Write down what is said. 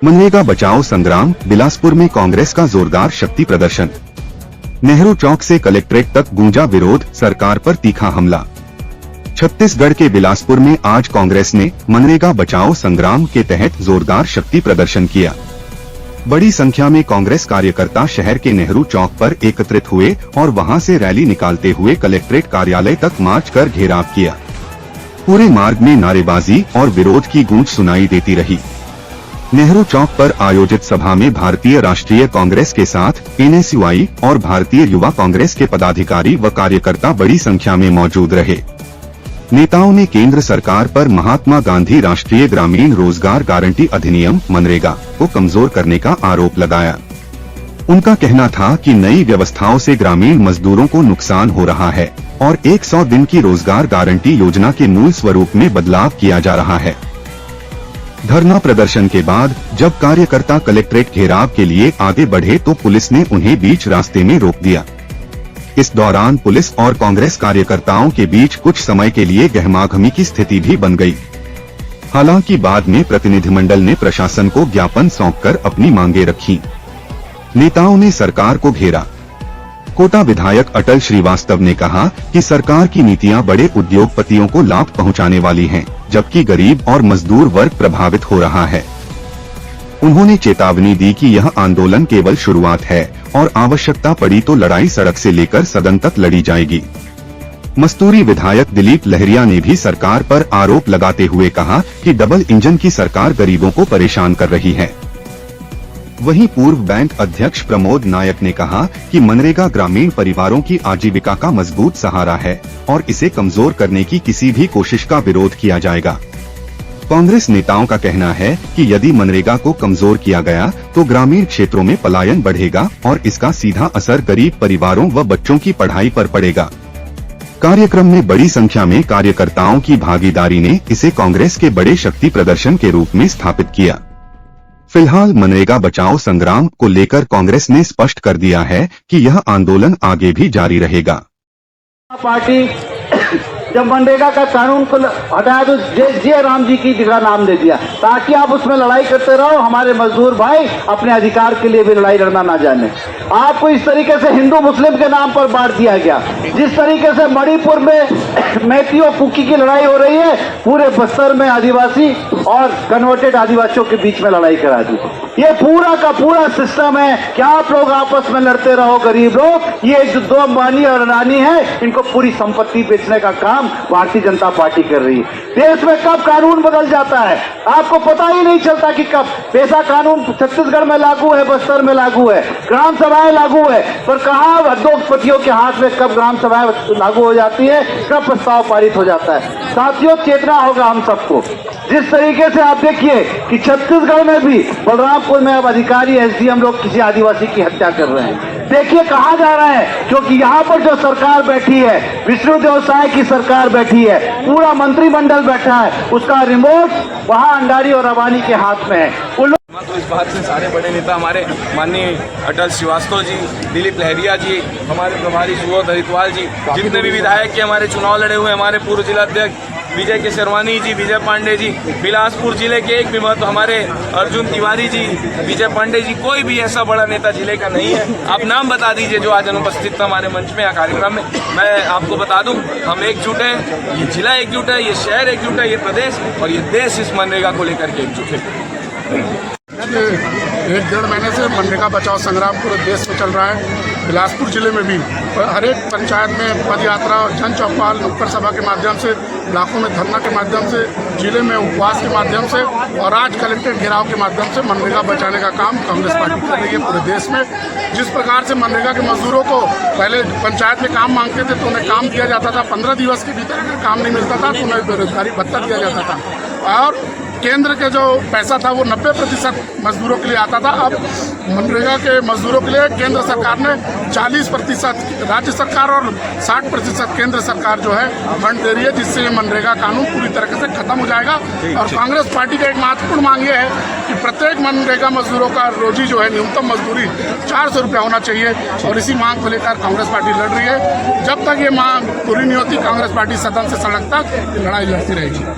मनरेगा बचाओ संग्राम, बिलासपुर में कांग्रेस का जोरदार शक्ति प्रदर्शन। नेहरू चौक से कलेक्ट्रेट तक गूंजा विरोध, सरकार पर तीखा हमला। छत्तीसगढ़ के बिलासपुर में आज कांग्रेस ने मनरेगा बचाओ संग्राम के तहत जोरदार शक्ति प्रदर्शन किया। बड़ी संख्या में कांग्रेस कार्यकर्ता शहर के नेहरू चौक पर एकत्रित हुए और वहां से रैली निकालते हुए कलेक्ट्रेट कार्यालय तक मार्च कर घेराव किया। पूरे मार्ग में नारेबाजी और विरोध की गूंज सुनाई देती रही। नेहरू चौक पर आयोजित सभा में भारतीय राष्ट्रीय कांग्रेस के साथ एनएसयूआई और भारतीय युवा कांग्रेस के पदाधिकारी व कार्यकर्ता बड़ी संख्या में मौजूद रहे। नेताओं ने केंद्र सरकार पर महात्मा गांधी राष्ट्रीय ग्रामीण रोजगार गारंटी अधिनियम मनरेगा को कमजोर करने का आरोप लगाया। उनका कहना था कि नई व्यवस्थाओं से ग्रामीण मजदूरों को नुकसान हो रहा है और 100 दिन की रोजगार गारंटी योजना के मूल स्वरूप में बदलाव किया जा रहा है। धरना प्रदर्शन के बाद जब कार्यकर्ता कलेक्ट्रेट घेराव के लिए आगे बढ़े तो पुलिस ने उन्हें बीच रास्ते में रोक दिया। इस दौरान पुलिस और कांग्रेस कार्यकर्ताओं के बीच कुछ समय के लिए गहमागहमी की स्थिति भी बन गई। हालांकि बाद में प्रतिनिधिमंडल ने प्रशासन को ज्ञापन सौंपकर अपनी मांगे रखी। नेताओं ने सरकार को घेरा। कोटा विधायक अटल श्रीवास्तव ने कहा कि सरकार की नीतियां बड़े उद्योगपतियों को लाभ पहुंचाने वाली हैं, जबकि गरीब और मजदूर वर्ग प्रभावित हो रहा है। उन्होंने चेतावनी दी कि यह आंदोलन केवल शुरुआत है और आवश्यकता पड़ी तो लड़ाई सड़क से लेकर सदन तक लड़ी जाएगी। मस्तूरी विधायक दिलीप लहरिया ने भी सरकार पर आरोप लगाते हुए कहा कि डबल इंजन की सरकार गरीबों को परेशान कर रही है। वहीं पूर्व बैंक अध्यक्ष प्रमोद नायक ने कहा कि मनरेगा ग्रामीण परिवारों की आजीविका का मजबूत सहारा है और इसे कमजोर करने की किसी भी कोशिश का विरोध किया जाएगा। कांग्रेस नेताओं का कहना है कि यदि मनरेगा को कमजोर किया गया तो ग्रामीण क्षेत्रों में पलायन बढ़ेगा और इसका सीधा असर गरीब परिवारों व बच्चों की पढ़ाई पर पड़ेगा। कार्यक्रम में बड़ी संख्या में कार्यकर्ताओं की भागीदारी ने इसे कांग्रेस के बड़े शक्ति प्रदर्शन के रूप में स्थापित किया। फिलहाल मनरेगा बचाओ संग्राम को लेकर कांग्रेस ने स्पष्ट कर दिया है कि यह आंदोलन आगे भी जारी रहेगा। पार्टी जब मनरेगा का कानून को हटाया तो जय राम जी की जगह नाम दे दिया ताकि आप उसमें लड़ाई करते रहो। हमारे मजदूर भाई अपने अधिकार के लिए भी लड़ाई लड़ना ना जाने। आपको इस तरीके से हिंदू मुस्लिम के नाम पर बांट दिया गया। जिस तरीके से मणिपुर में मैती और कुकी की लड़ाई हो रही है, पूरे बस्तर में आदिवासी और कन्वर्टेड आदिवासियों के बीच में लड़ाई करा दी। ये पूरा का पूरा सिस्टम है कि आप लोग आपस में लड़ते रहो। गरीब लोग, ये जो दो अंबानी और अडानी है, इनको पूरी संपत्ति बेचने का काम भारतीय जनता पार्टी कर रही है। देश में कब कानून बदल जाता है आपको पता ही नहीं चलता कि कब। पैसा कानून छत्तीसगढ़ में लागू है, बस्तर में लागू है, ग्राम सभाएं लागू है, पर कहाँ उद्योगपतियों के हाथ में कब ग्राम सभाएं लागू हो जाती है, कब प्रस्ताव पारित हो जाता है। साथियों, चेतना होगा हम सबको। जिस तरीके से आप देखिए कि छत्तीसगढ़ में भी बलरामपुर में अब अधिकारी एसडीएम लोग किसी आदिवासी की हत्या कर रहे हैं। देखिए कहाँ जा रहा है, क्योंकि यहाँ पर जो सरकार बैठी है, विष्णुदेव साय की सरकार बैठी है, पूरा मंत्रिमंडल बैठा है, उसका रिमोट वहाँ अंडारी और अबानी के हाथ में है। तो इस बात से सारे बड़े नेता हमारे माननीय अटल श्रीवास्तव जी, दिलीप लहरिया जी, हमारे प्रभारी सुबोध हरिद्वाल जी, जितने भी विधायक के हमारे चुनाव लड़े हुए, हमारे पूर्व जिलाध्यक्ष विजय केसरवानी जी, विजय पांडे जी, बिलासपुर जिले के एक भी मत हमारे अर्जुन तिवारी जी, विजय पांडे जी, कोई भी ऐसा बड़ा नेता जिले का नहीं है। आप नाम बता दीजिए जो आज अनुपस्थित था हमारे मंच में या कार्यक्रम में। मैं आपको बता दूं, हम एकजुट हैं, ये जिला एकजुट है, ये शहर एकजुट है, ये प्रदेश और ये देश इस मनरेगा को लेकर के एकजुट है। 1-1.5 महीने से मनरेगा बचाओ संग्राम पूरे देश में चल रहा है। बिलासपुर जिले में भी हर एक पंचायत में पद यात्रा, जन चौपाल, नुक्कड़ सभा के माध्यम से, ब्लॉकों में धरना के माध्यम से, जिले में उपवास के माध्यम से और आज कलेक्ट्रेट घेराव के माध्यम से मनरेगा बचाने का काम कांग्रेस पार्टी कर रही है पूरे देश में। जिस प्रकार से मनरेगा के मजदूरों को पहले पंचायत में काम मांगते थे तो उन्हें काम दिया जाता था, 15 दिवस के भीतर अगर काम नहीं मिलता था तो उन्हें बेरोजगारी भत्ता दिया जाता था और केंद्र के जो पैसा था वो 90% मजदूरों के लिए आता था। अब मनरेगा के मजदूरों के लिए केंद्र सरकार ने 40% राज्य सरकार और 60% केंद्र सरकार जो है फंड दे रही है, जिससे ये मनरेगा कानून पूरी तरह से खत्म हो जाएगा। और कांग्रेस पार्टी का एक महत्वपूर्ण मांग ये है कि प्रत्येक मनरेगा मजदूरों का रोजी जो है न्यूनतम मजदूरी 400 रुपया होना चाहिए और इसी मांग को लेकर कांग्रेस पार्टी लड़ रही है। जब तक ये मांग पूरी नहीं होती, कांग्रेस पार्टी सदन से सड़क तक लड़ाई लड़ती रहेगी।